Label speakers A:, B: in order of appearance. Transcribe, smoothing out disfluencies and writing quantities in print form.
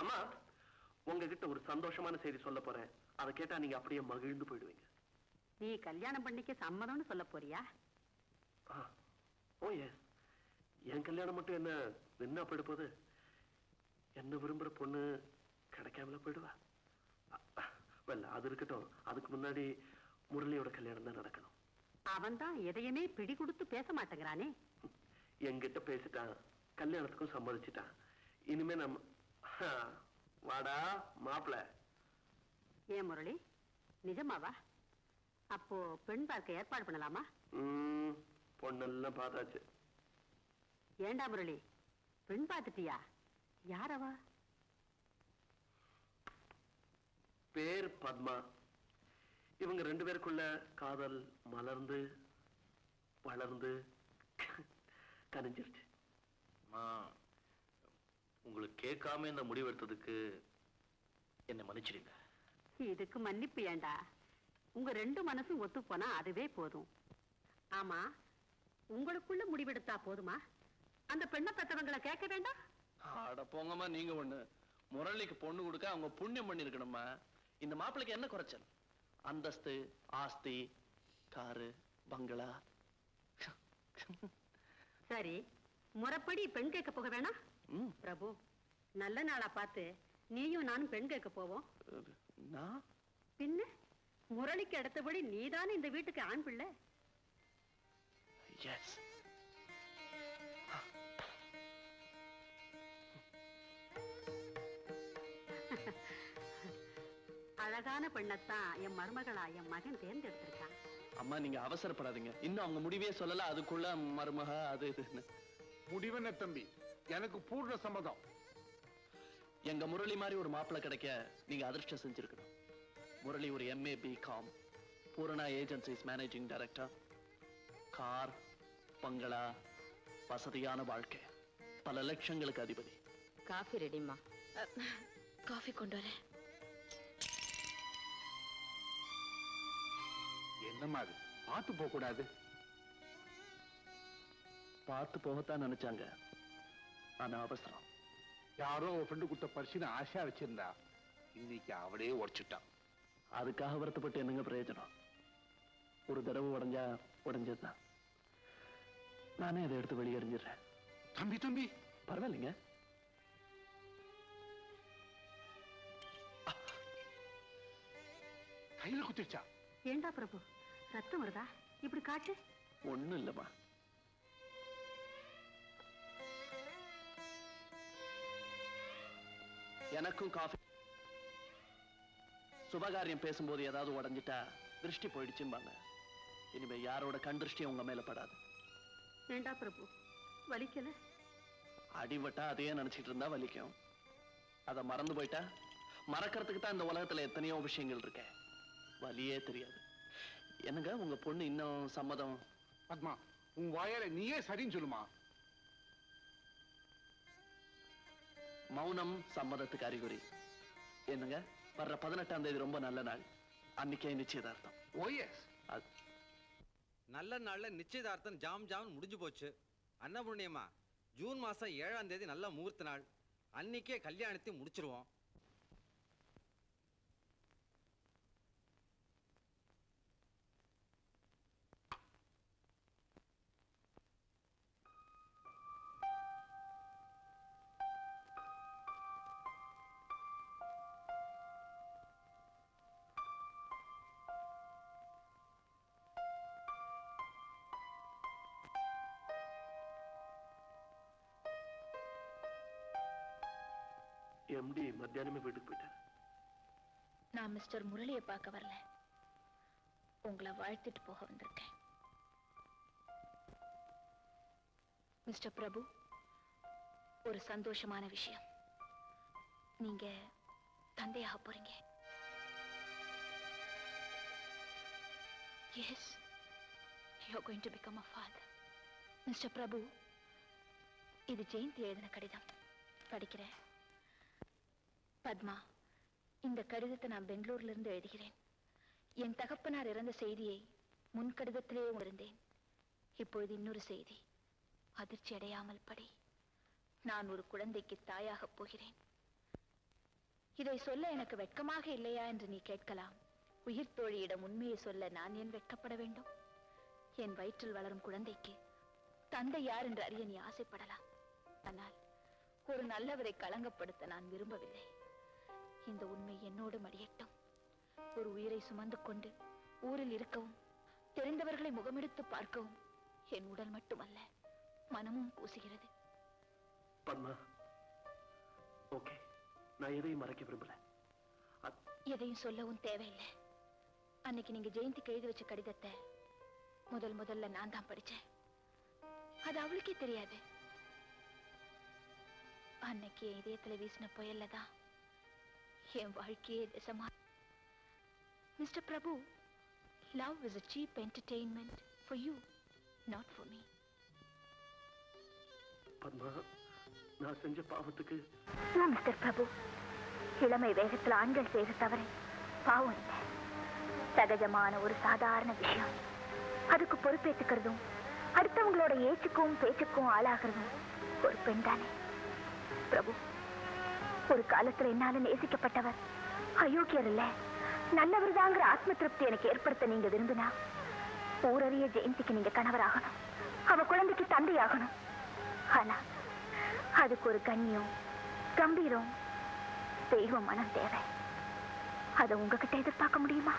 A: அம்மா, உங்ககிட்ட ஒரு சந்தோஷமான செய்தி சொல்ல போறேன். அதை கேட்டா நீங்க அப்படியே மகிழ்ந்து போயிடுவீங்க.
B: நீ கல்யாணம் பண்ணிக்க சம்மதம்னு சொல்ல போறியா?
A: ஓ எஸ். என் கல்யாணம் மட்டும் என்ன என்ன போயிடுப்போது? என்ன விரும்புற பொண்ணு கிடைக்காமல போயிடுவா? அது இருக்கட்டும். அதுக்கு முன்னாடி முரளியோட கல்யாணம் தான் நடக்கணும்.
B: அவன் தான் எதையுமே பிடி கொடுத்து பேச மாட்டேங்கிறானே.
A: என்கிட்ட பேசிட்டான், கல்யாணத்துக்கும் சம்மதிச்சிட்டான். இனிமே நம்ம வாடா மாப்பிள.
B: ஏன் முரளி, நிஜமாவா? அப்போ பெண் பார்க்க ஏற்பாடு பண்ணலாமா?
A: பொண்ணெல்லாம் பார்த்தாச்சு.
B: ஏண்டா முரளி, பெண் பார்த்துட்டியா? யாரவா?
A: பேர் பத்மா. இவங்க 2 பேருக்குள்ள காதல் மலர்ந்து வளர்ந்து கனிஞ்சிருச்சு. உங்களுக்கு கேட்காம இந்த முடிவு எடுத்ததுக்கு என்ன மன்னிச்சிடுங்க.
B: இதுக்கு மன்னிப்பு ஏண்டா? உங்க 2 மனசும் ஒத்து போனா அதுவே போதும். ஆமா, உங்களுக்குள்ள முடிவெடுத்தா போதுமா? அந்த பெண்ணை பெற்றவங்களை கேட்க வேண்டாம்?
C: ஆட போங்கம்மா, நீங்க ஒண்ணு. முரளிக்கு பொண்ணு கொடுக்க அவங்க புண்ணியம் பண்ணி இருக்கணுமா? இந்த மாப்பிளைக்கு என்ன குறைச்சல்? அந்தஸ்து, ஆஸ்தி, காரு, பங்களா.
B: சரி, முறைப்படி பெண் கேட்க போக வேணாம்? பிரபு, நல்ல நாளா பார்த்து நீயும் நானும் பெண் கேட்க போவோம்.
C: நான்
B: பின்ன முரளிக்கு அடுத்தபடி நீதானே இந்த வீட்டுக்கு ஆண் பிள்ளை.
A: எஸ்.
B: அழகான பெண்ணத்தான் என் மருமகளா என் மகன் தேர்ந்தெடுத்திருக்கான்.
C: அம்மா, நீங்க அவசரப்படாதீங்க. இன்னும் அவங்க முடிவே சொல்லல, அதுக்குள்ள மருமக அது இது.
D: முடிவென்ன தம்பி, எனக்கு பூர்ண சம்மதம்.
C: எங்க முரளி மாதிரி ஒரு மாப்பிள்ளை கிடைக்க நீங்க அதிர்ஷ்டம் செஞ்சிருக்கணும். முரளி ஒரு MA BCom, Poorna agencies managing director, car, பங்களா, வசதியான வாழ்க்கை, பல லட்சங்களுக்கு அதிபதி.
E: காஃபி ரெடிமா? காஃபி கொண்டு வரேன்.
D: என்னமா அது? பார்த்து போக கூடாது?
C: பார்த்து போகத்தான் நினைச்சாங்க, ஆனா அவசரம்.
D: யாரோ ஒரு ஃப்ரெண்டு கொடுத்த பரிசுன்னு ஆசையா வச்சிருந்தா, இன்னைக்கு அவளே உடைச்சுட்டான்.
C: அதுக்காக வருத்தப்பட்டு என்னங்க பிரயோஜனம்? ஒரு தடவை உடைஞ்சா உடைஞ்சதுதான். நானே அதை எடுத்து வெளியறிஞ்சிடுறேன்.
D: தம்பி தம்பி,
C: பரவாயில்லைங்க.
D: கையில குத்திருச்சா?
B: ஏண்டா பிரபு, ரத்தம் வருதா? இப்படி காட்டு.
C: ஒண்ணும் இல்லம்மா. எனக்கும் காஃபி. சுபகாரியம் பேசும்போது ஏதாவது உடைஞ்சிட்டா திருஷ்டி போயிடுச்சும்பாங்க. இனிமே யாரோட கண் திருஷ்டியும் உங்க மேல படாது.
B: ஏண்டா பிரபு, வலிக்கல?
C: அடிபட்டா அதையே நினைச்சிட்டு இருந்தா வலிக்கும். அதை மறந்து போயிட்டா, மறக்கிறதுக்கு தான் இந்த உலகத்துல எத்தனையோ விஷயங்கள் இருக்க, வலியே தெரியாது. என்னங்க, உங்க பொண்ணு இன்னும் சம்மதம்?
D: பத்மா, உன் வாயால நீயே சரின்னு சொல்லுமா.
C: மௌனம் சம்மதத்துக்கு அறிகுறி. என்னங்க, வர்ற 18ஆம் தேதி ரொம்ப நல்ல நாள். அன்னைக்கே நிச்சயதார்த்தம்.
D: ஓஎஸ்.
F: நல்ல நாள்ல நிச்சயதார்த்தம் ஜாம் ஜாம் முடிஞ்சு போச்சு. அன்னபூர்ணியம்மா, ஜூன் மாசம் 7ஆம் தேதி நல்ல முகூர்த்த நாள். அன்னைக்கே கல்யாணத்தை முடிச்சிருவோம்.
A: MD மத்தியானமே வீட்டுக்கு போயிட்டார்.
E: நான் மிஸ்டர் முரளியை பார்க்க வரல, உங்களை வாழ்த்திட்டு போக வந்திருக்கேன். மிஸ்டர் பிரபு, ஒரு சந்தோஷமான விஷயம். நீங்க தந்தையாக போறீங்க. Yes, you're going to become a father. Mister Prabhu, இது ஜெயந்தி எழுதின கடிதம். படிக்கிறேன். பத்மா, இந்த கடிதத்தை நான் பெங்களூர்ல இருந்து எழுதுகிறேன். என் தகப்பனார் இறந்த செய்தியை முன் கடிதத்திலே இருந்தேன். இப்பொழுது இன்னொரு செய்தி. அதிர்ச்சி அடையாமல் படி. நான் ஒரு குழந்தைக்கு தாயாக போகிறேன். இதை சொல்ல எனக்கு வெட்கமாக இல்லையா என்று நீ கேட்கலாம். உயிர் தோழியிடம் உண்மையை சொல்ல நான் ஏன் வெட்கப்பட வேண்டும்? என் வயிற்றில் வளரும் குழந்தைக்கு தந்தை யார் என்று அறிய நீ ஆசைப்படலாம். ஆனால் ஒரு நல்லவரை களங்கப்படுத்த நான் விரும்பவில்லை. இந்த உண்மை என்னோடு மடியட்டும். ஒரு உயிரை சுமந்து கொண்டு ஊரில் இருக்கவும், தெரிந்தவர்களை முகமெடுத்து பார்க்கவும் என் உடல் மட்டுமல்ல, மனமும் கூசுகிறது.
A: பத்மா, ஓகே, நான் எதையும் மறைக்க விரும்பல.
E: எதையும் சொல்லவும் தேவையில்லை. அன்னைக்கு நீங்க ஜெயந்திக்கு எழுதி வச்ச கடிதத்தை முதல்ல நான் தான் படிச்சேன். அது அவளுக்கே தெரியாது. அன்னைக்கு என் இதயத்துல வீசின புயல்லதான் என் வாழ்க்கையே திசமா. Mister Prabhu, love is a cheap entertainment for you, not for me.
A: Padma, நான் செஞ்ச பாவத்துக்கு
E: மிஸ்டர் பிரபு, இளமை வேகத்தில் ஆண்கள் செய்த தவறு பாவம் இல்லை, சகஜமான ஒரு சாதாரண விஷயம். அதுக்கு பொறுப்பேற்றுக்கிறதும் அடுத்தவங்களோட ஏச்சுக்கும் பேச்சுக்கும் ஆளாகிறதும் ஒரு பெண் தானே. பிரபு, ஒரு காலத்துல என்னால நேசிக்கப்பட்டவர் அயோக்கியர் இல்ல, நல்லவர் தாங்கிற ஆத்ம திருப்தி எனக்கு ஏற்படுத்த நீங்க விரும்பினா ஊரறிய ஜெயந்திக்கு நீங்க கணவராகணும், அவ குழந்தைக்கு தந்தையாகணும். ஆனா அதுக்கு ஒரு கண்ணியம், கம்பீரம், தெய்வ மனம் தேவை. அதை உங்ககிட்ட எதிர்பார்க்க முடியுமா?